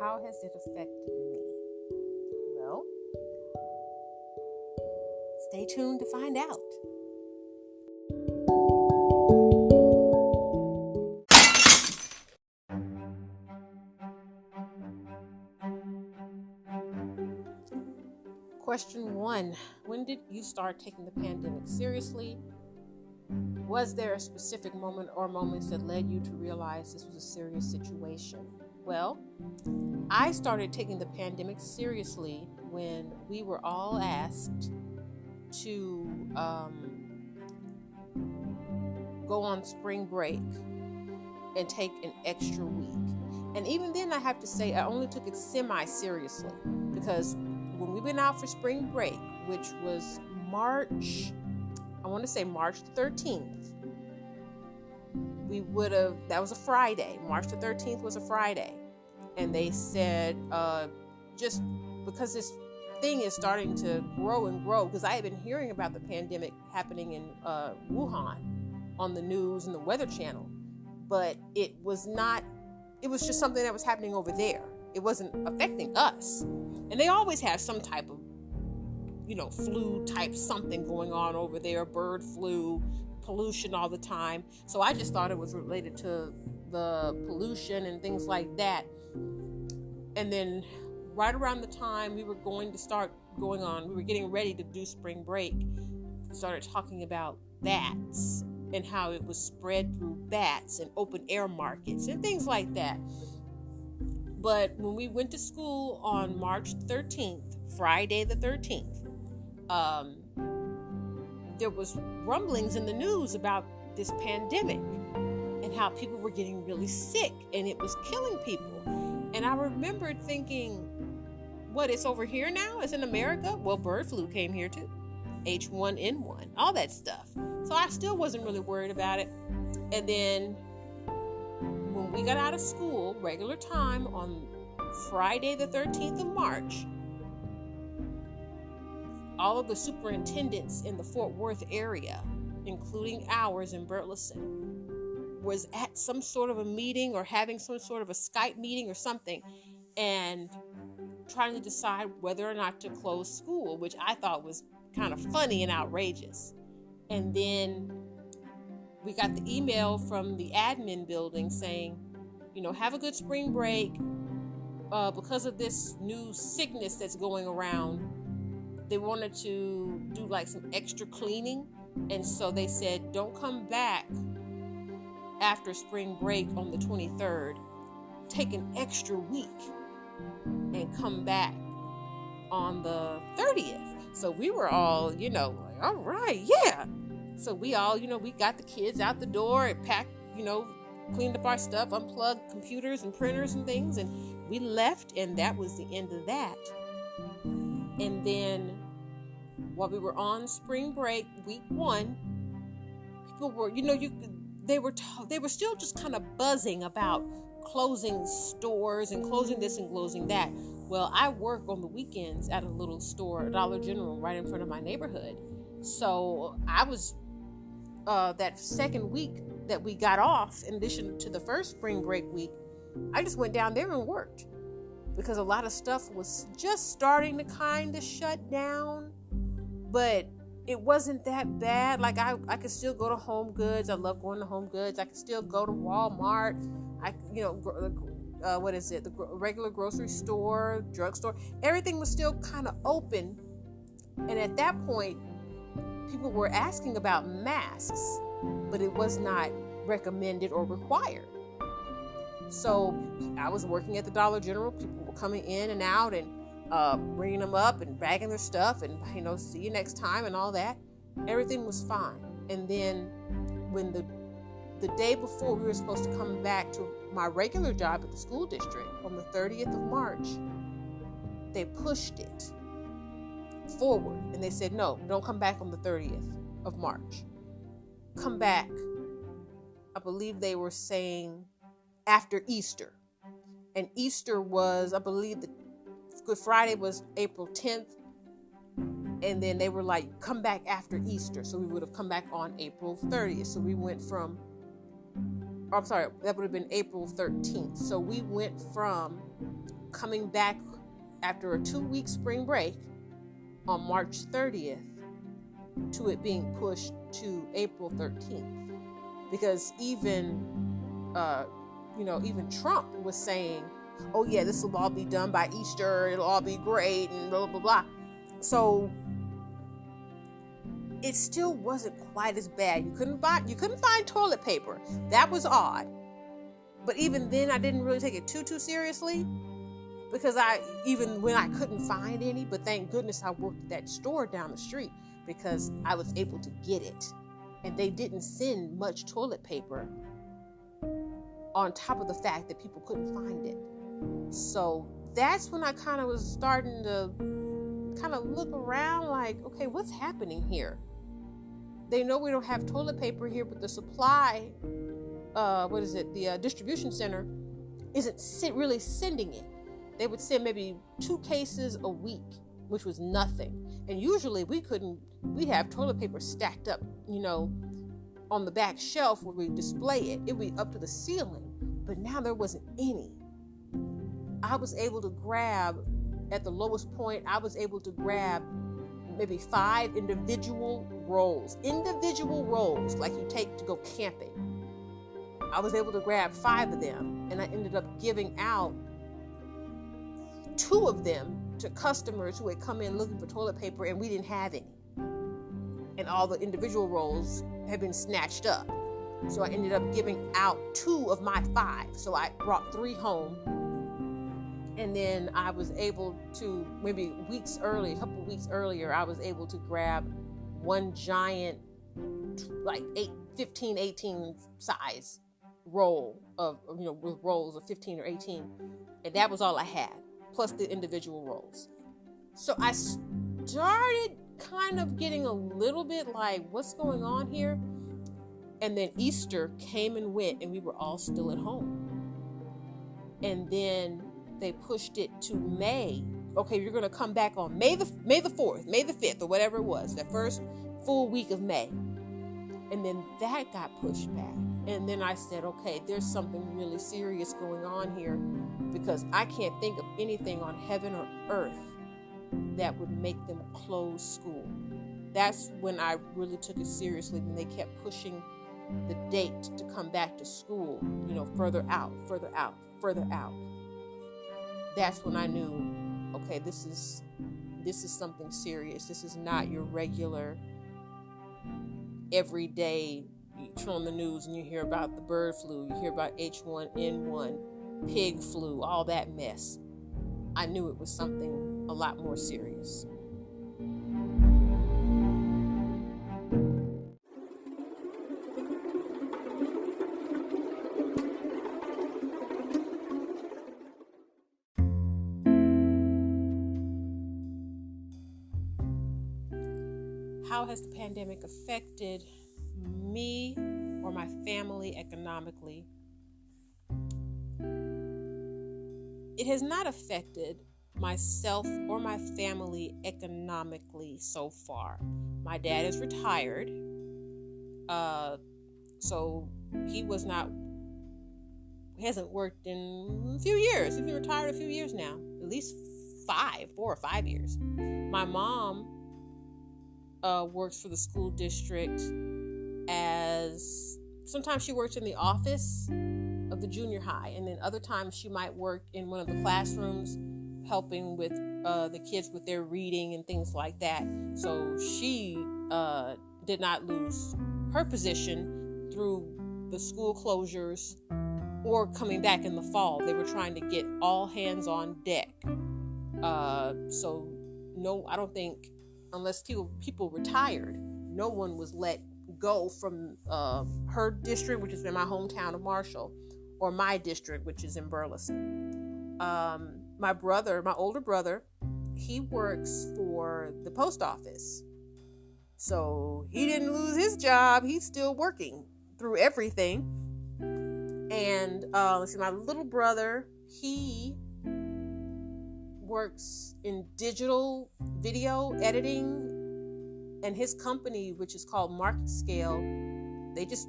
how has it affected me? Well, stay tuned to find out. Question 1. When did you start taking the pandemic seriously? Was there a specific moment or moments that led you to realize this was a serious situation? Well, I started taking the pandemic seriously when we were all asked to go on spring break and take an extra week. And even then, I have to say, I only took it semi-seriously, because when we went out for spring break, which was March the 13th, that was a Friday. March the 13th was a Friday. And they said, just because this thing is starting to grow and grow, because I had been hearing about the pandemic happening in Wuhan on the news and the Weather Channel, but it was just something that was happening over there. It wasn't affecting us. And they always have some type of, flu type something going on over there, bird flu, pollution all the time. So I just thought it was related to the pollution and things like that. And then right around the time we were going to start going on, we were getting ready to do spring break, we started talking about bats and how it was spread through bats and open air markets and things like that. But when we went to school on March 13th, Friday the 13th, there was rumblings in the news about this pandemic and how people were getting really sick and it was killing people. And I remembered thinking, it's over here now? It's in America? Well, bird flu came here too. H1N1, all that stuff. So I still wasn't really worried about it. And then when we got out of school, regular time, on Friday the 13th of March, all of the superintendents in the Fort Worth area, including ours in Burleson, was at some sort of a meeting or having some sort of a Skype meeting or something, and trying to decide whether or not to close school, which I thought was kind of funny and outrageous. And then we got the email from the admin building saying, have a good spring break. Because of this new sickness that's going around, they wanted to do like some extra cleaning. And so they said, don't come back after spring break on the 23rd. Take an extra week and come back on the 30th. So we were all, like, all right, yeah. So we all, we got the kids out the door and packed, cleaned up our stuff, unplugged computers and printers and things, and we left, and that was the end of that. And then while we were on spring break, week 1, people were, they were still just kind of buzzing about closing stores and closing this and closing that. Well, I work on the weekends at a little store, Dollar General, right in front of my neighborhood. So I was, that second week that we got off, in addition to the first spring break week, I just went down there and worked, because a lot of stuff was just starting to kind of shut down, but it wasn't that bad. Like I could still go to Home Goods. I love going to Home Goods. I could still go to Walmart. The regular grocery store, drugstore, everything was still kind of open. And at that point, people were asking about masks, but it was not recommended or required. So I was working at the Dollar General. People were coming in and out and bringing them up and bagging their stuff and, see you next time and all that. Everything was fine. And then when the day before we were supposed to come back to my regular job at the school district on the 30th of March, they pushed it forward and they said, no, don't come back on the 30th of March. Come back, I believe they were saying, after Easter. And Easter was, I believe, the Good Friday was April 10th. And then they were like, come back after Easter. So we would have come back on April 30th. So we went from, that would have been April 13th. So we went from coming back after a 2-week spring break on March 30th to it being pushed to April 13th. Because even Trump was saying, oh yeah, this will all be done by Easter, it'll all be great, and blah, blah, blah. So it still wasn't quite as bad. You couldn't find toilet paper. That was odd. But even then, I didn't really take it too seriously, because even when I couldn't find any, but thank goodness I worked at that store down the street, because I was able to get it. And they didn't send much toilet paper, on top of the fact that people couldn't find it. So that's when I kind of was starting to kind of look around like, okay, what's happening here? They know we don't have toilet paper here, but the supply, the distribution center isn't really sending it. They would send maybe 2 cases a week, which was nothing. And usually we'd have toilet paper stacked up, on the back shelf where we display it. It would be up to the ceiling, but now there wasn't any. I was able to grab, at the lowest point, maybe 5 individual rolls, like you take to go camping. I was able to grab 5 of them, and I ended up giving out 2 of them to customers who had come in looking for toilet paper, and we didn't have any. And all the individual rolls had been snatched up. So I ended up giving out 2 of my 5. So I brought 3 home. And then I was able to, maybe a couple weeks earlier, I was able to grab 1 giant, like 15, 18 size roll with rolls of 15 or 18. And that was all I had, plus the individual rolls. So I started kind of getting a little bit like, what's going on here? And then Easter came and went, and we were all still at home. And then they pushed it to May. Okay, you're going to come back on May the 4th, May the 5th, or whatever it was, the first full week of May. And then that got pushed back. And then I said, okay, there's something really serious going on here, because I can't think of anything on heaven or earth that would make them close school. That's when I really took it seriously, when they kept pushing the date to come back to school, further out. That's when I knew, okay, this is something serious. This is not your regular everyday. You turn on the news and you hear about the bird flu, you hear about H1N1, pig flu, all that mess. I knew it was something a lot more serious. How has the pandemic affected me or my family economically? It has not affected myself or my family economically so far. My dad is retired, so he hasn't worked in a few years. He's been retired a few years now, at least 4 or 5 years. My mom works for the school district sometimes she works in the office of the junior high, and then other times she might work in one of the classrooms helping with the kids with their reading and things like that. So she did not lose her position through the school closures or coming back in the fall. They were trying to get all hands on deck. So no, I don't think, unless people retired, no one was let go from her district, which is in my hometown of Marshall, or my district, which is in Burleson. My older brother, he works for the post office. So he didn't lose his job. He's still working through everything. And my little brother, he works in digital video editing, and his company, which is called Market Scale, they just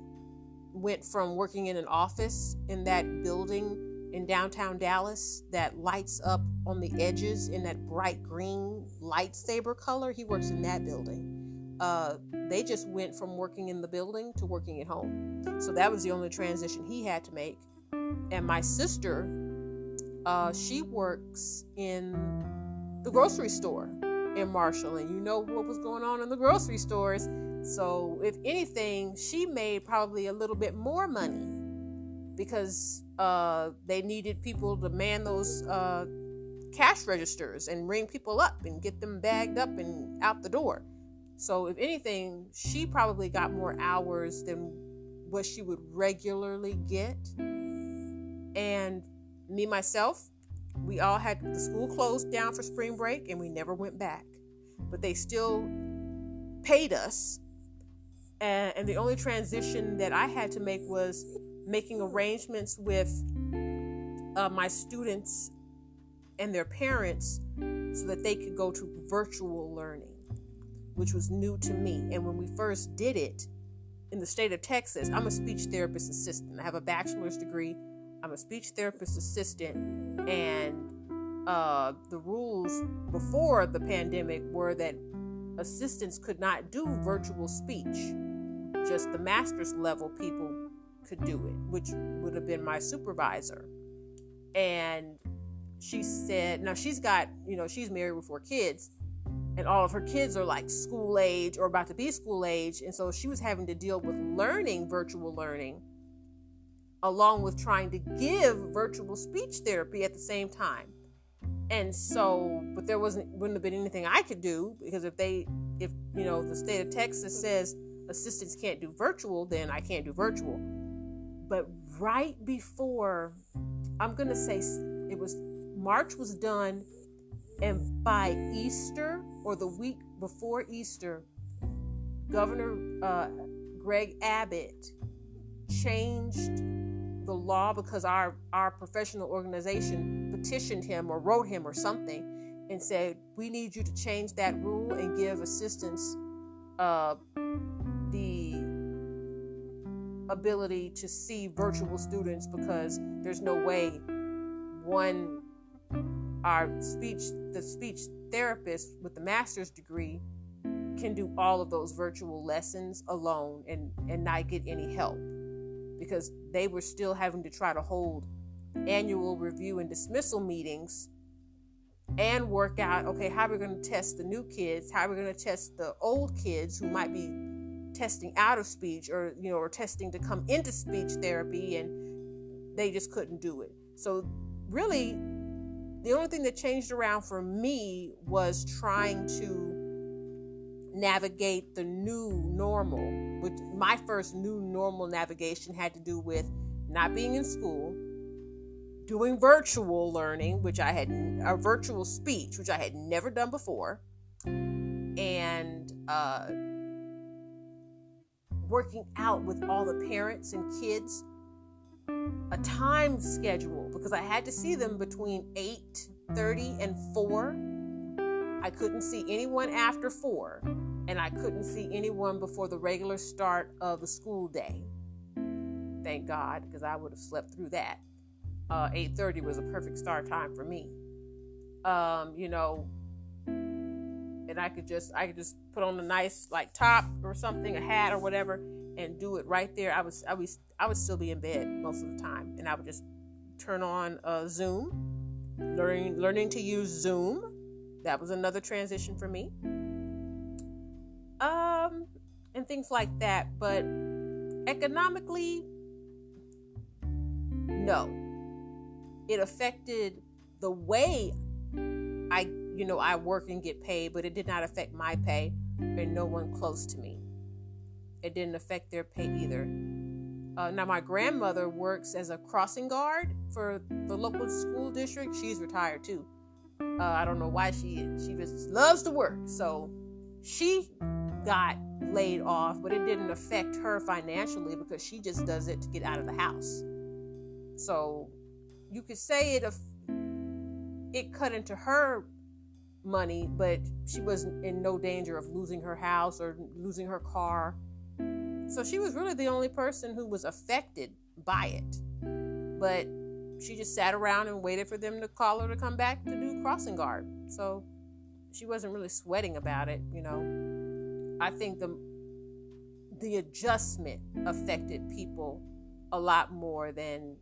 went from working in an office in that building in downtown Dallas that lights up on the edges in that bright green lightsaber color. He works in that building. They just went from working in the building to working at home. So that was the only transition he had to make. And my sister, she works in the grocery store in Marshall, and you know what was going on in the grocery stores. So if anything, she made probably a little bit more money because they needed people to man those cash registers and ring people up and get them bagged up and out the door. So if anything, she probably got more hours than what she would regularly get. And me, myself, we all had the school closed down for spring break and we never went back. But they still paid us. And the only transition that I had to make was making arrangements with my students and their parents so that they could go to virtual learning, which was new to me. And when we first did it in the state of Texas, I'm a speech therapist assistant. I have a bachelor's degree. I'm a speech therapist assistant. And the rules before the pandemic were that assistants could not do virtual speech. Just the master's level people could do it, which would have been my supervisor. And she said, now she's got, she's married with 4 kids, and all of her kids are like school age or about to be school age. And so she was having to deal with learning virtual learning along with trying to give virtual speech therapy at the same time. And so, but there wouldn't have been anything I could do, because if the state of Texas says assistants can't do virtual, then I can't do virtual. But right before, I'm going to say it was March was done, and by Easter or the week before Easter, Governor Greg Abbott changed the law because our professional organization petitioned him or wrote him or something and said, we need you to change that rule and give assistants the ability to see virtual students, because there's no way the speech therapist with the master's degree can do all of those virtual lessons alone and not get any help, because they were still having to try to hold annual review and dismissal meetings and work out, okay, how we're going to test the new kids, how we're going to test the old kids who might be testing out of speech or testing to come into speech therapy, and they just couldn't do it. So really, the only thing that changed around for me was trying to navigate the new normal. Which my first new normal navigation had to do with not being in school, doing virtual learning, virtual speech, which I had never done before, and working out with all the parents and kids a time schedule, because I had to see them between 8:30 and 4. I couldn't see anyone after 4, and I couldn't see anyone before the regular start of the school day. Thank God, because I would have slept through that. 8:30 was a perfect start time for me. And I could just put on a nice top or something, a hat or whatever, and do it right there. I would still be in bed most of the time, and I would just turn on Zoom, learning to use Zoom. That was another transition for me. And things like that. But economically, no. It affected the way I work and get paid, but it did not affect my pay and no one close to me. It didn't affect their pay either. Now, my grandmother works as a crossing guard for the local school district. She's retired too. I don't know why she just loves to work. So she got laid off, but it didn't affect her financially because she just does it to get out of the house. So you could say it cut into her money, but she was in no danger of losing her house or losing her car. So she was really the only person who was affected by it. But she just sat around and waited for them to call her to come back to do crossing guard. So she wasn't really sweating about it, I think the adjustment affected people a lot more than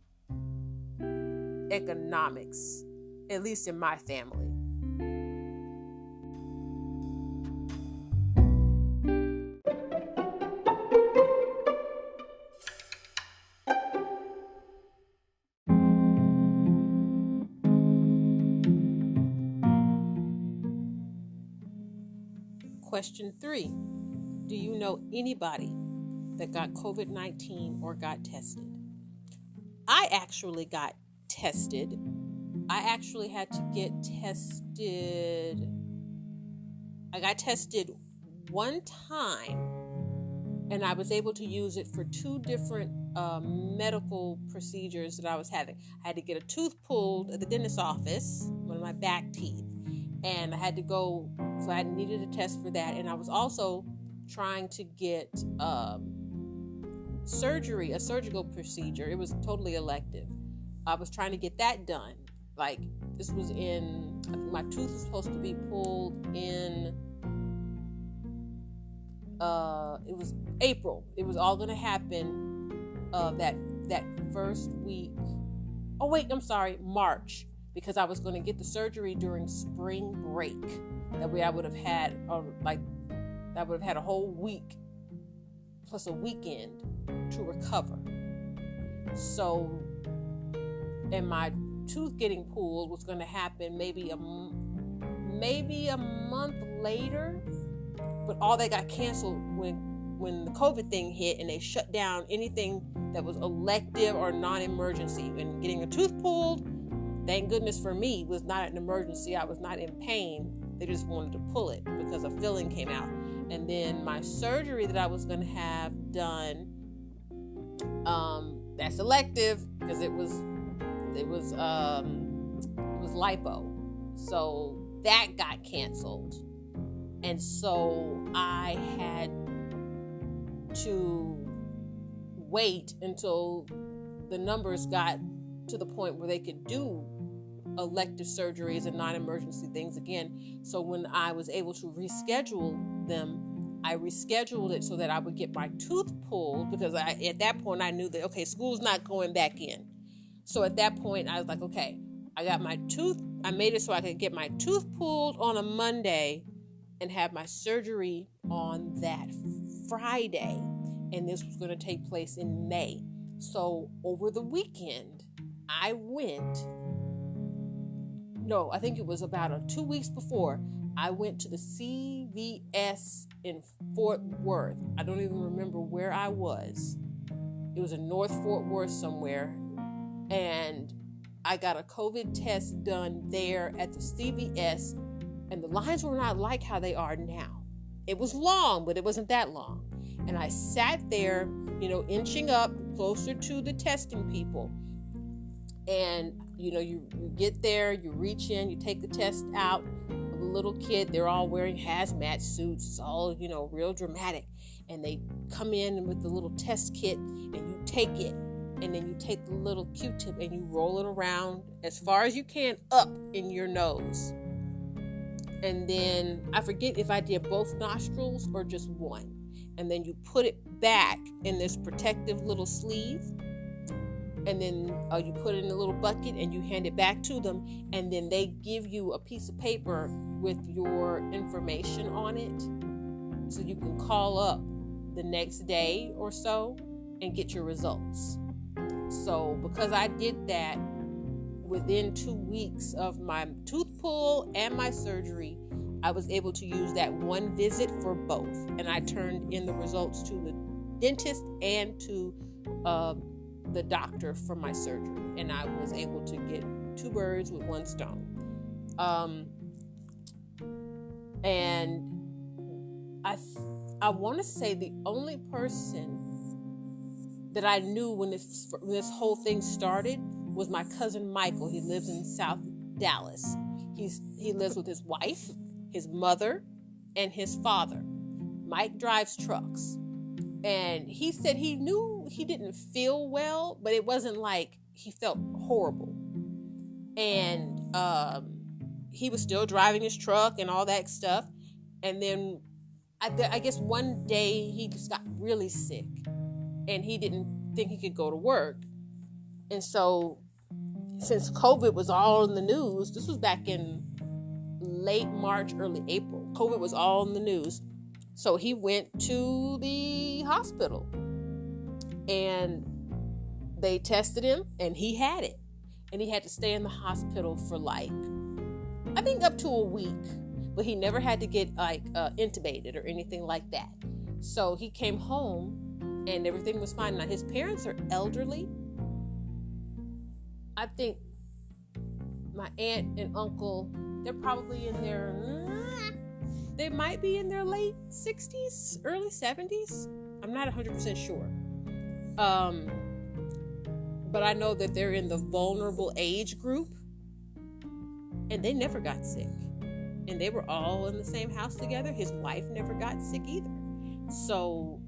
economics, at least in my family. Question 3. Do you know anybody that got COVID-19 or got tested? I actually got tested. I actually had to get tested. I got tested one time, and I was able to use it for 2 different medical procedures that I was having. I had to get a tooth pulled at the dentist's office, one of my back teeth, and I had to go, so I needed a test for that. And I was also trying to get surgery, a surgical procedure. It was totally elective. I was trying to get that done. Like, this was in, I think my tooth was supposed to be pulled in, it was April. It was all going to happen that first week. Oh, wait, I'm sorry, March. Because I was going to get the surgery during spring break. That way I would have had, a whole week plus a weekend to recover. So, and my tooth getting pulled was going to happen maybe a month later, but all that got canceled when the COVID thing hit, and they shut down anything that was elective or non-emergency. And getting a tooth pulled, thank goodness for me, was not an emergency. I was not in pain. They just wanted to pull it because a filling came out. And then my surgery that I was going to have done, that's elective because it was lipo. So that got canceled. And so I had to wait until the numbers got to the point where they could do elective surgeries and non-emergency things again. So when I was able to reschedule them, I rescheduled it so that I would get my tooth pulled, because at that point I knew that, okay, school's not going back in. So at that point I was like, okay, I made it so I could get my tooth pulled on a Monday and have my surgery on that Friday. And this was going to take place in May. So over the weekend, I think it was about 2 weeks before, I went to the CVS in Fort Worth. I don't even remember where I was. It was in North Fort Worth somewhere. And I got a COVID test done there at the CVS. And the lines were not like how they are now. It was long, but it wasn't that long. And I sat there, inching up closer to the testing people. And, you get there, you reach in, you take the test out of a little kid. They're all wearing hazmat suits. It's all, real dramatic. And they come in with the little test kit, and you take it. And then you take the little Q-tip and you roll it around as far as you can up in your nose. And then I forget if I did both nostrils or just one. And then you put it back in this protective little sleeve. And then you put it in a little bucket and you hand it back to them. And then they give you a piece of paper with your information on it. So you can call up the next day or so and get your results. So because I did that within 2 weeks of my tooth pull and my surgery, I was able to use that one visit for both. And I turned in the results to the dentist and to the doctor for my surgery. And I was able to get 2 birds with 1 stone. And I want to say the only person that I knew when this whole thing started was my cousin Michael. He lives in South Dallas. He lives with his wife, his mother, and his father. Mike drives trucks. And he said he knew he didn't feel well, but it wasn't like he felt horrible. And he was still driving his truck and all that stuff. And then I guess one day he just got really sick and he didn't think he could go to work. And so since COVID was all in the news, this was back in late March, early April. COVID was all in the news. So he went to the hospital and they tested him and he had it. And he had to stay in the hospital for I think up to a week. But he never had to get intubated or anything like that. So he came home and everything was fine. Now his parents are elderly. I think my aunt and uncle, they're probably in they might be in their late 60s, early 70s. I'm not 100% sure. But I know that they're in the vulnerable age group. And they never got sick. And they were all in the same house together. His wife never got sick either. So,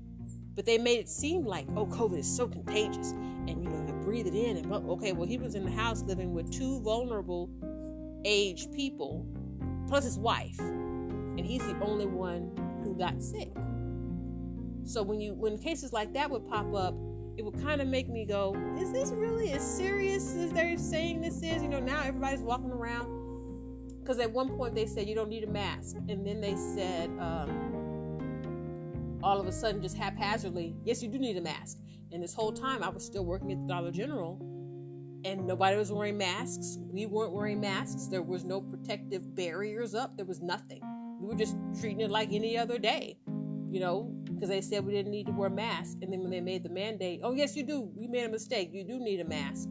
but they made it seem like, oh, COVID is so contagious. And, you breathe it in. And, okay, well, he was in the house living with 2 vulnerable age people, plus his wife. And he's the only one who got sick. So when cases like that would pop up, it would kind of make me go, is this really as serious as they're saying this is? Now everybody's walking around. Because at one point they said you don't need a mask. And then they said, all of a sudden, just haphazardly, yes, you do need a mask. And this whole time I was still working at the Dollar General and nobody was wearing masks. We weren't wearing masks. There was no protective barriers up. There was nothing. We were just treating it like any other day, because they said we didn't need to wear masks. And then when they made the mandate, oh, yes, you do. We made a mistake. You do need a mask.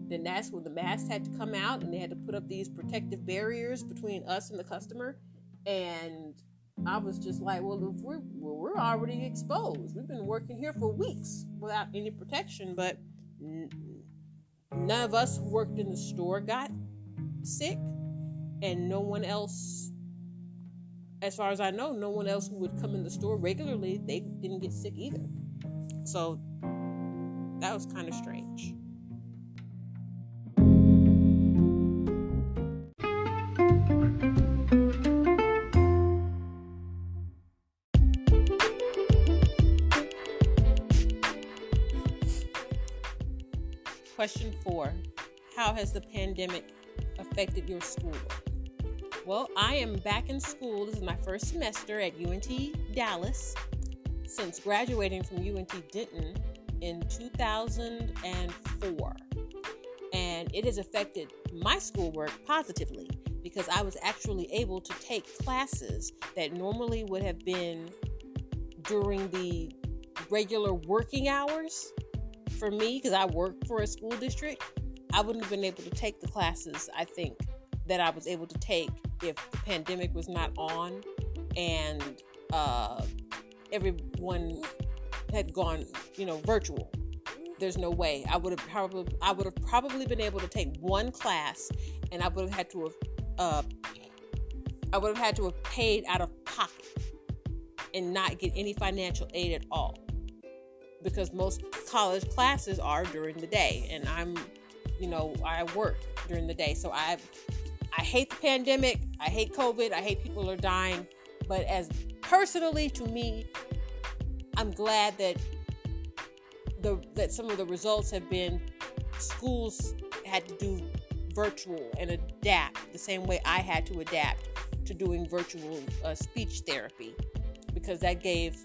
Then that's when the masks had to come out and they had to put up these protective barriers between us and the customer. And I was just like, well, if we're already exposed. We've been working here for weeks without any protection, but none of us who worked in the store got sick, and no one else, as far as I know, no one else who would come in the store regularly, they didn't get sick either. So that was kind of strange. Question 4. How has the pandemic affected your schoolwork? Well, I am back in school. This is my first semester at UNT Dallas since graduating from UNT Denton in 2004. And it has affected my schoolwork positively because I was actually able to take classes that normally would have been during the regular working hours. For me, because I work for a school district, I wouldn't have been able to take the classes, I think, that I was able to take if the pandemic was not on and everyone had gone, virtual. There's no way. I would have probably been able to take one class, and I would have had to have paid out of pocket and not get any financial aid at all. Because most college classes are during the day, and I work during the day. So I hate the pandemic. I hate COVID. I hate people are dying. But as personally to me, I'm glad that some of the results have been schools had to do virtual and adapt the same way I had to adapt to doing virtual speech therapy, because that gave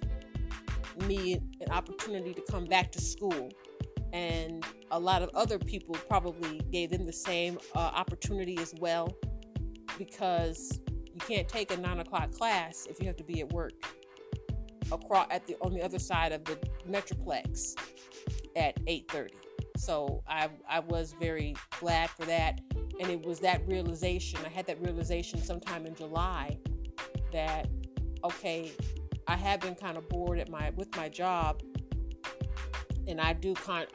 me an opportunity to come back to school, and a lot of other people probably gave them the same opportunity as well, because you can't take a 9:00 class if you have to be at work on the other side of the Metroplex at 8:30. So I was very glad for that, and it was that realization. I had that realization sometime in July that okay, I have been kind of bored with my job, and I do contract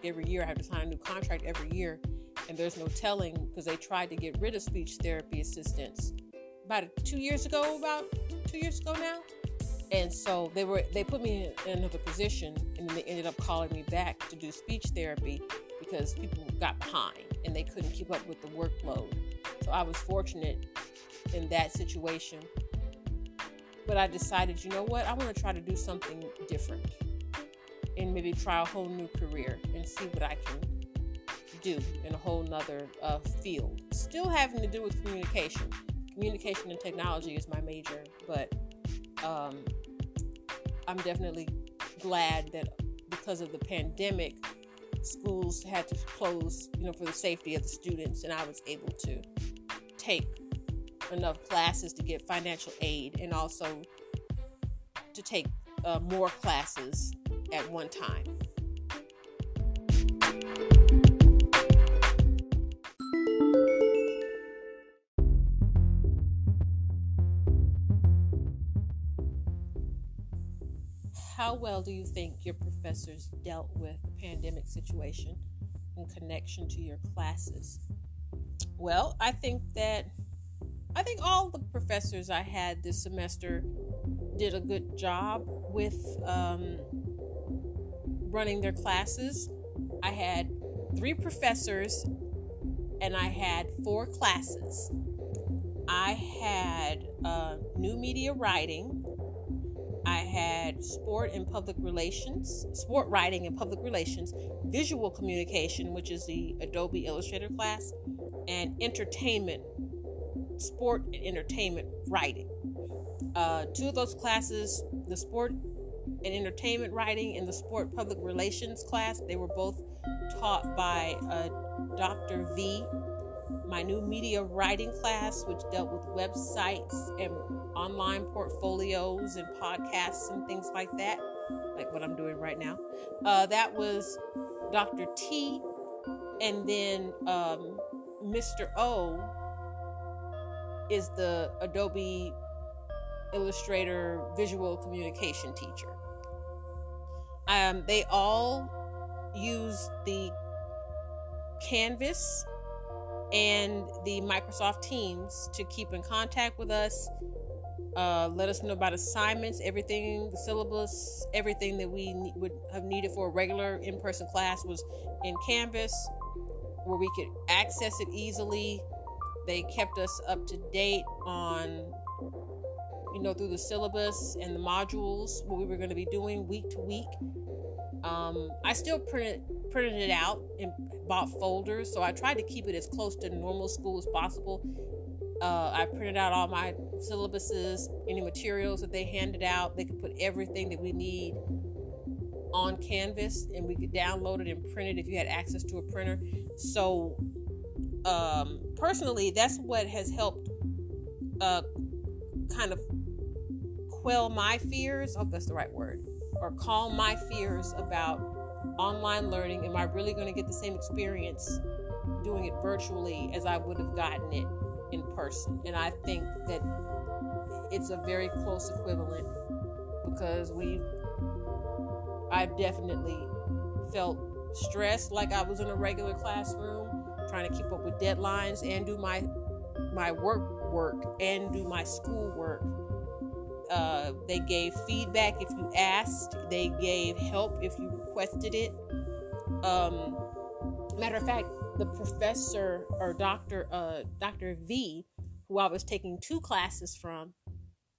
every year. I have to sign a new contract every year, and there's no telling, because they tried to get rid of speech therapy assistants about 2 years ago now, and so they put me in another position, and then they ended up calling me back to do speech therapy because people got behind and they couldn't keep up with the workload. So I was fortunate in that situation. But I decided, you know what? I want to try to do something different and maybe try a whole new career and see what I can do in a whole nother field. Still having to do with communication. Communication and technology is my major, but I'm definitely glad that because of the pandemic, schools had to close, for the safety of the students, and I was able to take enough classes to get financial aid and also to take more classes at one time. How well do you think your professors dealt with the pandemic situation in connection to your classes? Well, I think all the professors I had this semester did a good job with running their classes. I had 3 professors and I had 4 classes. I had new media writing. I had sport writing and public relations, visual communication, which is the Adobe Illustrator class, and sport and entertainment writing. 2 of those classes, the sport and entertainment writing and the sport public relations class, they were both taught by Dr. V. My new media writing class, which dealt with websites and online portfolios and podcasts and things like that, like what I'm doing right now, that was Dr. T. And then Mr. O is the Adobe Illustrator visual communication teacher. They all use the Canvas and the Microsoft Teams to keep in contact with us, let us know about assignments, everything, the syllabus, everything that we would have needed for a regular in-person class was in Canvas, where we could access it easily. They kept us up to date on, through the syllabus and the modules, what we were going to be doing week to week. I still printed it out and bought folders, so I tried to keep it as close to normal school as possible. I printed out all my syllabuses, any materials that they handed out. They could put everything that we need on Canvas, and we could download it and print it if you had access to a printer. So personally, that's what has helped kind of quell my fears. I hope that's the right word. Or calm my fears about online learning. Am I really going to get the same experience doing it virtually as I would have gotten it in person? And I think that it's a very close equivalent, because I've definitely felt stressed like I was in a regular classroom, trying to keep up with deadlines and do my work and do my school work. They gave feedback if you asked. They gave help if you requested it. Matter of fact, the professor or Dr. V, who I was taking 2 classes from,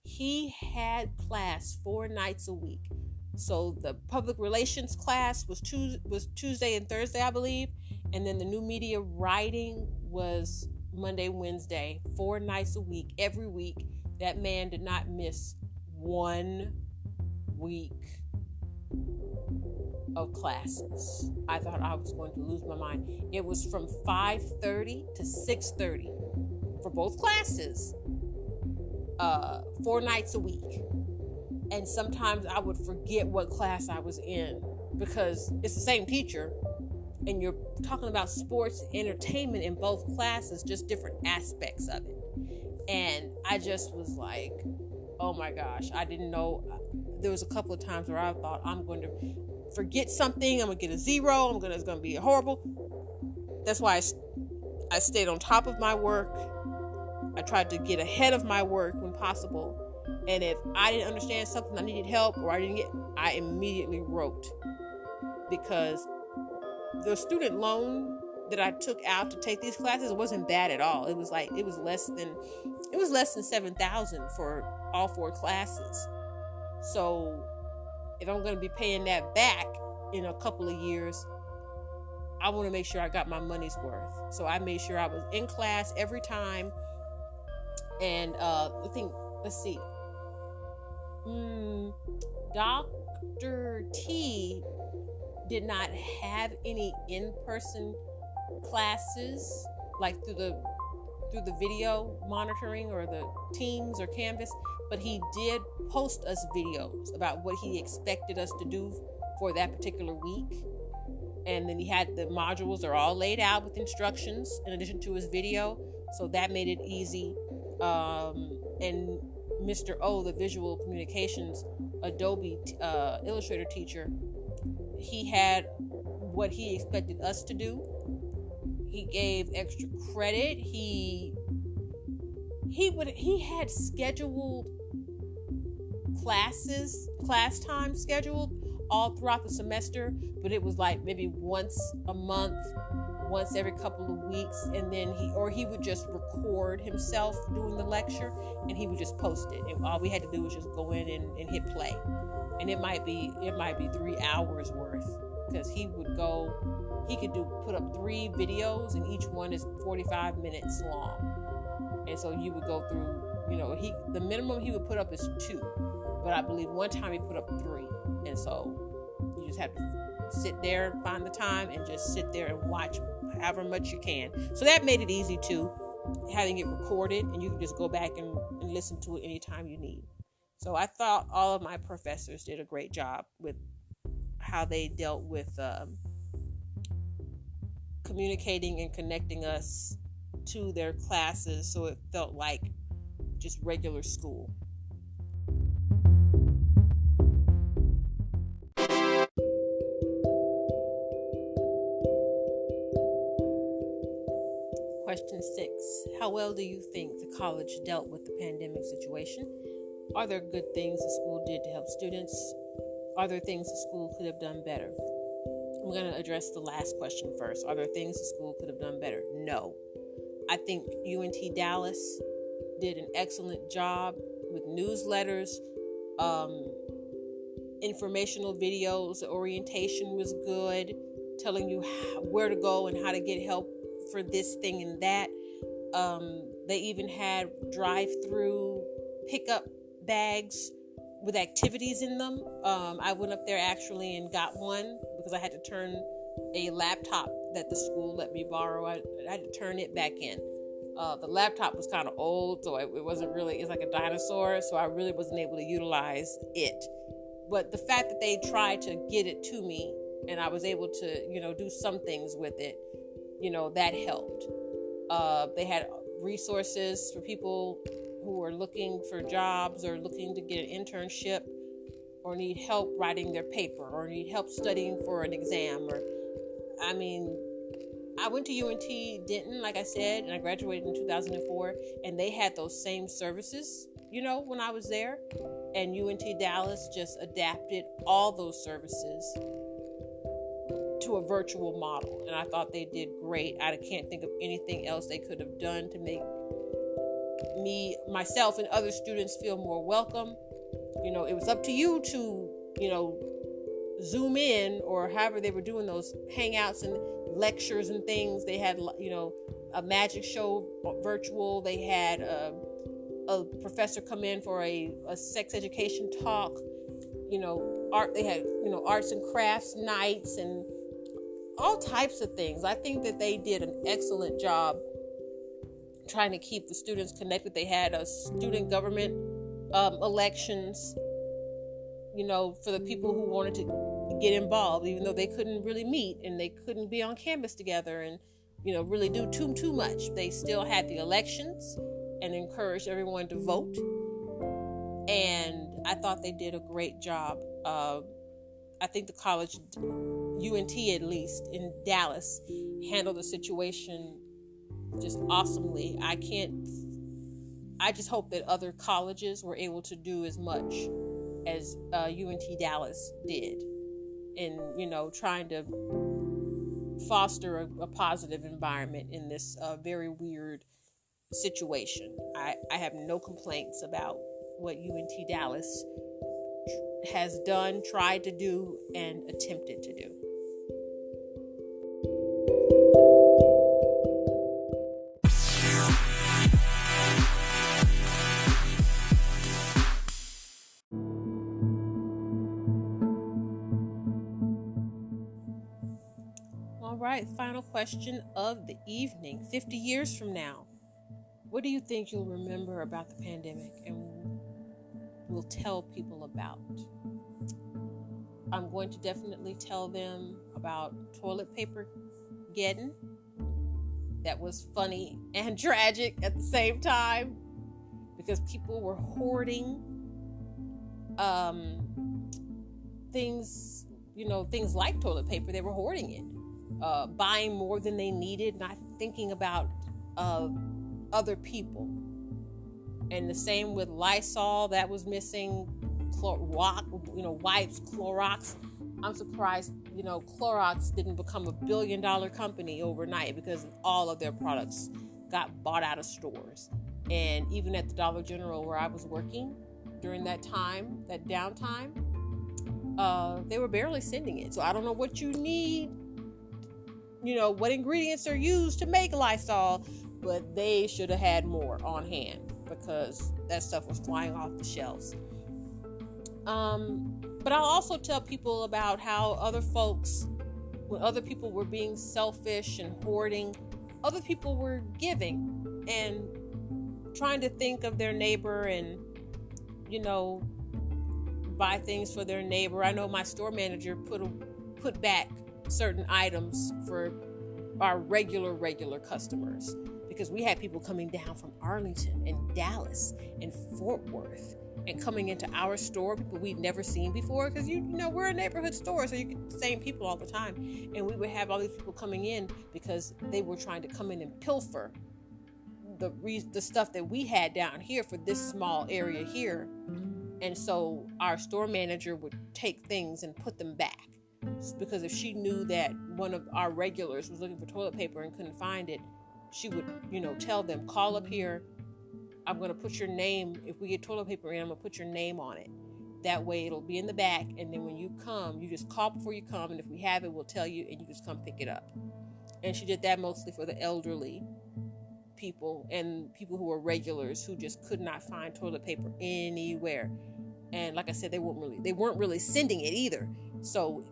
he had class 4 nights a week. So the public relations class was Tuesday and Thursday, I believe, and then the new media writing was Monday, Wednesday, 4 nights a week, every week. That man did not miss 1 week of classes. I thought I was going to lose my mind. It was from 5:30 to 6:30 for both classes, 4 nights a week. And sometimes I would forget what class I was in, because it's the same teacher and you're talking about sports entertainment in both classes, just different aspects of it. And I just was like, oh my gosh, I didn't know. There was a couple of times where I thought, I'm going to forget something, I'm going to get a 0, it's going to be horrible. That's why I stayed on top of my work. I tried to get ahead of my work when possible. And if I didn't understand something, I needed help, or I immediately wrote, because the student loan that I took out to take these classes wasn't bad at all. It was less than 7,000 for all 4 classes. So if I'm going to be paying that back in a couple of years, I want to make sure I got my money's worth. So I made sure I was in class every time. And let's see, Dr. T did not have any in-person classes, like through the video monitoring or the Teams or Canvas, but he did post us videos about what he expected us to do for that particular week. And then he had the modules are all laid out with instructions in addition to his video, so that made it easy. And Mr. O, the visual communications Adobe Illustrator teacher, he had what he expected us to do. He gave extra credit. He had scheduled class time scheduled all throughout the semester, but it was like maybe once a month, once every couple of weeks, and then he would just record himself doing the lecture and he would just post it, and all we had to do was just go in and hit play. And it might be 3 hours worth, because he could put up 3 videos and each one is 45 minutes long. And so you would go through, the minimum he would put up is 2, but I believe one time he put up 3. And so you just have to sit there, find the time, and just sit there and watch however much you can. So that made it easy too, having it recorded, and you can just go back and listen to it anytime you need. So I thought all of my professors did a great job with how they dealt with communicating and connecting us to their classes, so it felt like just regular school. Question 6. How well do you think the college dealt with the pandemic situation? Are there good things the school did to help students? Are there things the school could have done better? I'm going to address the last question first. Are there things the school could have done better? No. I think UNT Dallas did an excellent job with newsletters, informational videos. The orientation was good, telling you where to go and how to get help for this thing and that. They even had drive-through pickup bags with activities in them. I went up there actually and got one because I had to turn a laptop that the school let me borrow. I had to turn it back in. The laptop was kind of old, so it wasn't really, it's like a dinosaur, so I really wasn't able to utilize it. But the fact that they tried to get it to me and I was able to, do some things with it, that helped. They had resources for people who are looking for jobs or looking to get an internship or need help writing their paper or need help studying for an exam. I went to UNT Denton, like I said, and I graduated in 2004, and they had those same services, when I was there. And UNT Dallas just adapted all those services to a virtual model, and I thought they did great. I can't think of anything else they could have done to make myself and other students feel more welcome. It was up to you to, Zoom in or however they were doing those hangouts and lectures and things. They had, a magic show virtual. They had a professor come in for a sex education talk. Art. They had, arts and crafts nights and all types of things. I think that they did an excellent job trying to keep the students connected. They had student government elections, for the people who wanted to get involved, even though they couldn't really meet and they couldn't be on campus together and, really do too much. They still had the elections and encouraged everyone to vote. And I thought they did a great job. I think the college, UNT at least, in Dallas, handled the situation just awesomely. I just hope that other colleges were able to do as much as UNT Dallas did in, trying to foster a positive environment in this very weird situation. I have no complaints about what UNT Dallas has done, tried to do, and attempted to do. All right, final question of the evening. 50 years from now, what do you think you'll remember about the pandemic and will tell people about? I'm going to definitely tell them about toilet paper geddon. That was funny and tragic at the same time, because people were hoarding things, things like toilet paper. They were hoarding it, buying more than they needed, not thinking about other people. And the same with Lysol, that was missing. Wipes, Clorox. I'm surprised, Clorox didn't become a $1 billion company overnight, because all of their products got bought out of stores. And even at the Dollar General where I was working during that time, that downtime, they were barely sending it. So I don't know what you need, what ingredients are used to make Lysol, but they should have had more on hand, because that stuff was flying off the shelves. But I'll also tell people about how when other people were being selfish and hoarding, other people were giving and trying to think of their neighbor and, buy things for their neighbor. I know my store manager put back certain items for our regular customers, because we had people coming down from Arlington and Dallas and Fort Worth and coming into our store, people we'd never seen before, because we're a neighborhood store, so you get the same people all the time. And we would have all these people coming in because they were trying to come in and pilfer the stuff that we had down here for this small area here. And so our store manager would take things and put them back, because if she knew that one of our regulars was looking for toilet paper and couldn't find it, she would, tell them, call up here. I'm going to put your name. If we get toilet paper in, I'm going to put your name on it. That way it'll be in the back. And then when you come, you just call before you come. And if we have it, we'll tell you, and you just come pick it up. And she did that mostly for the elderly people and people who were regulars who just could not find toilet paper anywhere. And like I said, they weren't really sending it either. So,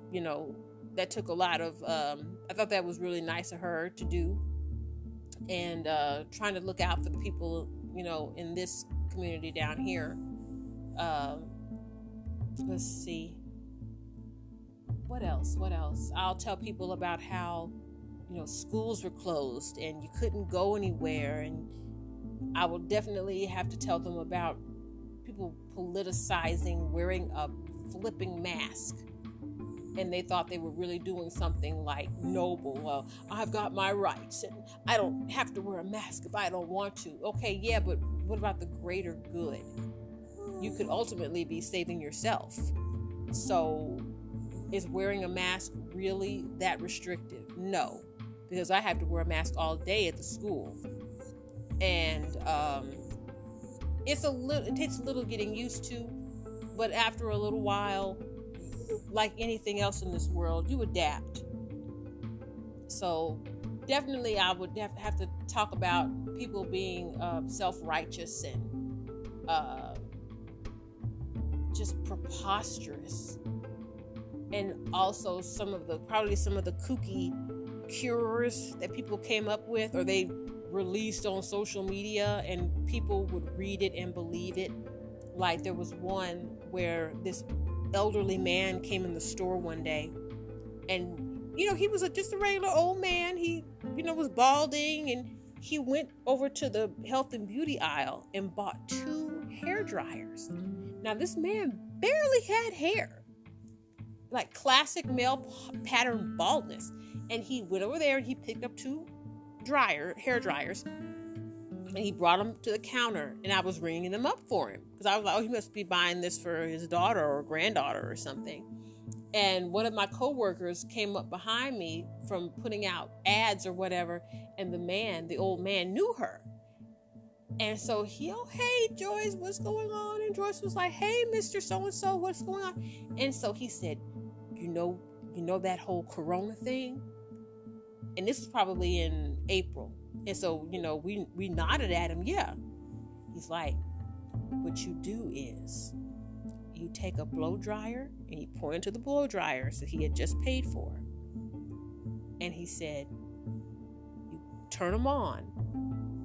that took a lot of, I thought that was really nice of her to do. And trying to look out for the people, in this community down here. Let's see. What else? I'll tell people about how, schools were closed and you couldn't go anywhere. And I will definitely have to tell them about people politicizing wearing a flipping mask. And they thought they were really doing something like noble. Well, I've got my rights and I don't have to wear a mask if I don't want to. Okay, yeah, but what about the greater good? You could ultimately be saving yourself. So is wearing a mask really that restrictive? No, because I have to wear a mask all day at the school. And it takes a little getting used to, but after a little while, like anything else in this world, you adapt. So definitely I would have to talk about people being self-righteous and just preposterous. And also some of the kooky cures that people came up with, or they released on social media, and people would read it and believe it. Like there was one where this elderly man came in the store one day, and he was just a regular old man. He was balding, and he went over to the health and beauty aisle and bought 2 hair dryers. Now this man barely had hair, like classic male pattern baldness, and he went over there and he picked up 2 hair dryers, and he brought them to the counter, and I was ringing them up for him because I was like, oh, he must be buying this for his daughter or granddaughter or something. And one of my coworkers came up behind me from putting out ads or whatever, and the old man, knew her. And so hey Joyce, what's going on? And Joyce was like, hey, Mr. So-and-so, what's going on? And so he said, you know that whole corona thing? And this was probably in April. And so, we nodded at him, yeah. He's like, what you do is you take a blow dryer, and he pointed to the blow dryers that he had just paid for. And he said, you turn them on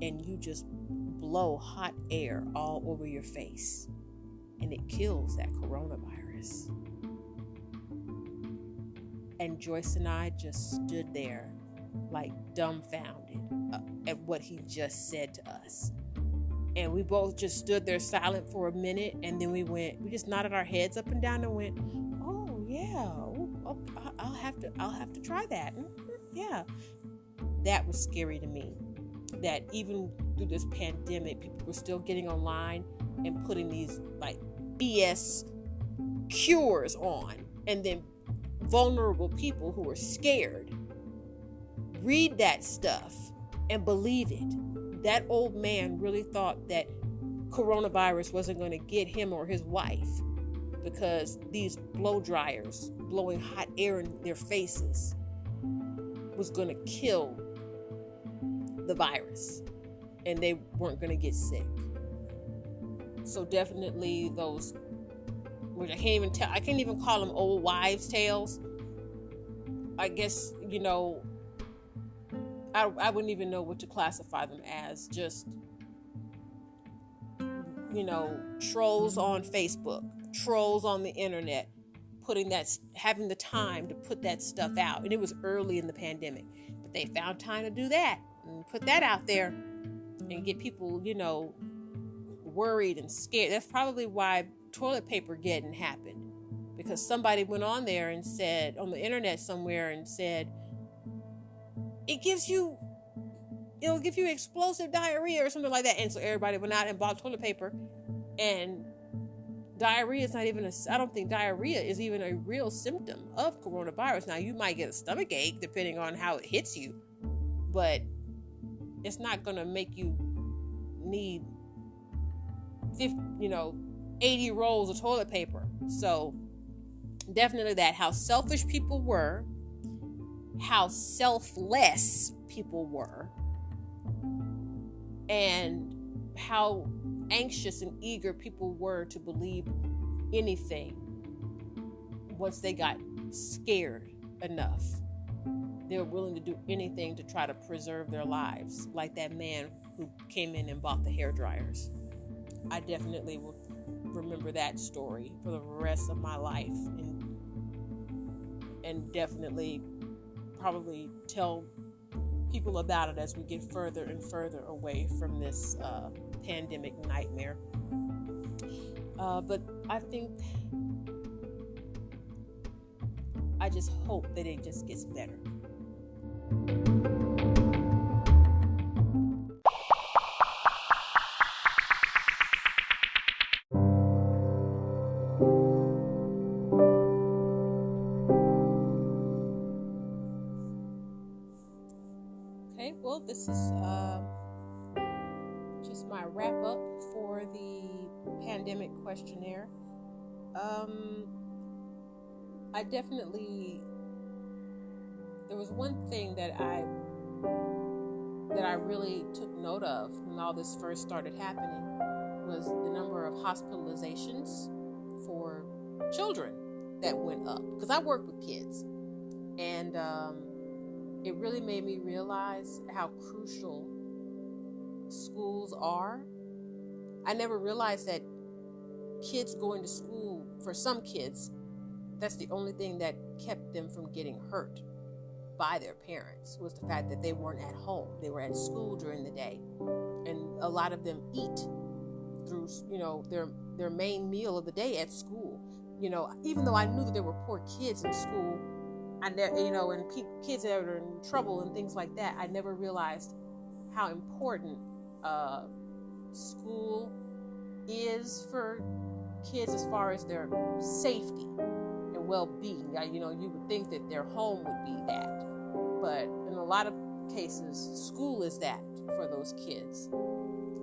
and you just blow hot air all over your face, and it kills that coronavirus. And Joyce and I just stood there like dumbfounded at what he just said to us. And we both just stood there silent for a minute, and then we just nodded our heads up and down and went, oh yeah, I'll have to try that. Yeah. That was scary to me, that even through this pandemic, people were still getting online and putting these like BS cures on, and then vulnerable people who were scared read that stuff and believe it. That old man really thought that coronavirus wasn't going to get him or his wife because these blow dryers blowing hot air in their faces was going to kill the virus, and they weren't going to get sick. So definitely those, which I can't even call them old wives' tales. I guess, I wouldn't even know what to classify them as. Just, trolls on Facebook, trolls on the internet, having the time to put that stuff out. And it was early in the pandemic, but they found time to do that and put that out there and get people, worried and scared. That's probably why toilet paper getting happened, because somebody went on there and said, on the internet somewhere, and said, it'll give you explosive diarrhea or something like that. And so everybody went out and bought toilet paper, and diarrhea is not even I don't think diarrhea is even a real symptom of coronavirus. Now, you might get a stomach ache depending on how it hits you, but it's not going to make you need 80 rolls of toilet paper. So definitely that, how selfish people were, how selfless people were, and how anxious and eager people were to believe anything once they got scared enough. They were willing to do anything to try to preserve their lives, like that man who came in and bought the hair dryers. I definitely will remember that story for the rest of my life, and definitely probably tell people about it as we get further and further away from this pandemic nightmare. But I just hope that it just gets better. Okay, well, this is just my wrap up for the pandemic questionnaire. There was one thing that I really took note of when all this first started happening, was the number of hospitalizations for children that went up, because I work with kids, and it really made me realize how crucial schools are. I never realized that kids going to school, for some kids, that's the only thing that kept them from getting hurt by their parents, was the fact that they weren't at home. They were at school during the day. And a lot of them eat through, their main meal of the day at school. Even though I knew that there were poor kids in school, and kids that are in trouble and things like that, I never realized how important school is for kids as far as their safety and well-being. You would think that their home would be that, but in a lot of cases, school is that for those kids.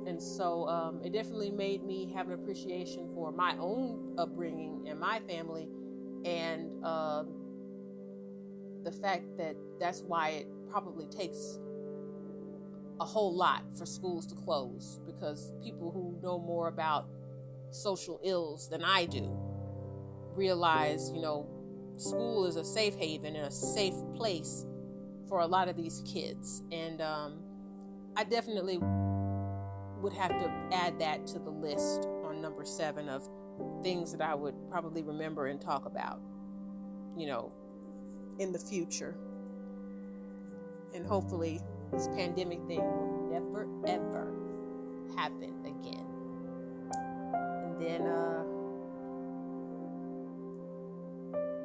And so it definitely made me have an appreciation for my own upbringing and my family, and the fact that that's why it probably takes a whole lot for schools to close, because people who know more about social ills than I do realize, school is a safe haven and a safe place for a lot of these kids. And I definitely would have to add that to the list on number 7 of things that I would probably remember and talk about, in the future. And hopefully this pandemic thing will never, ever happen again. And then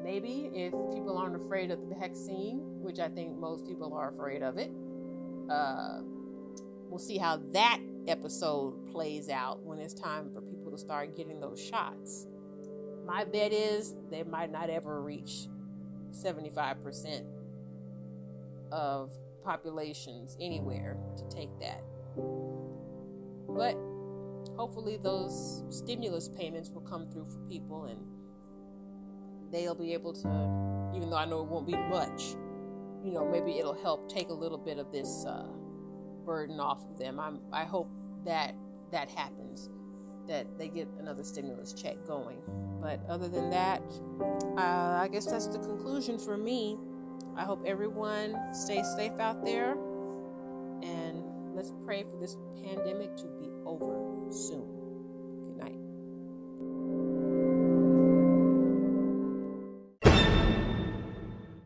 maybe if people aren't afraid of the vaccine, which I think most people are afraid of it, we'll see how that episode plays out when it's time for people to start getting those shots. My bet is they might not ever reach 75% of populations anywhere to take that. But hopefully those stimulus payments will come through for people, and they'll be able to, even though I know it won't be much, maybe it'll help take a little bit of this burden off of them. I hope that happens, that they get another stimulus check going. But other than that, I guess that's the conclusion for me. I hope everyone stays safe out there, and let's pray for this pandemic to be over soon.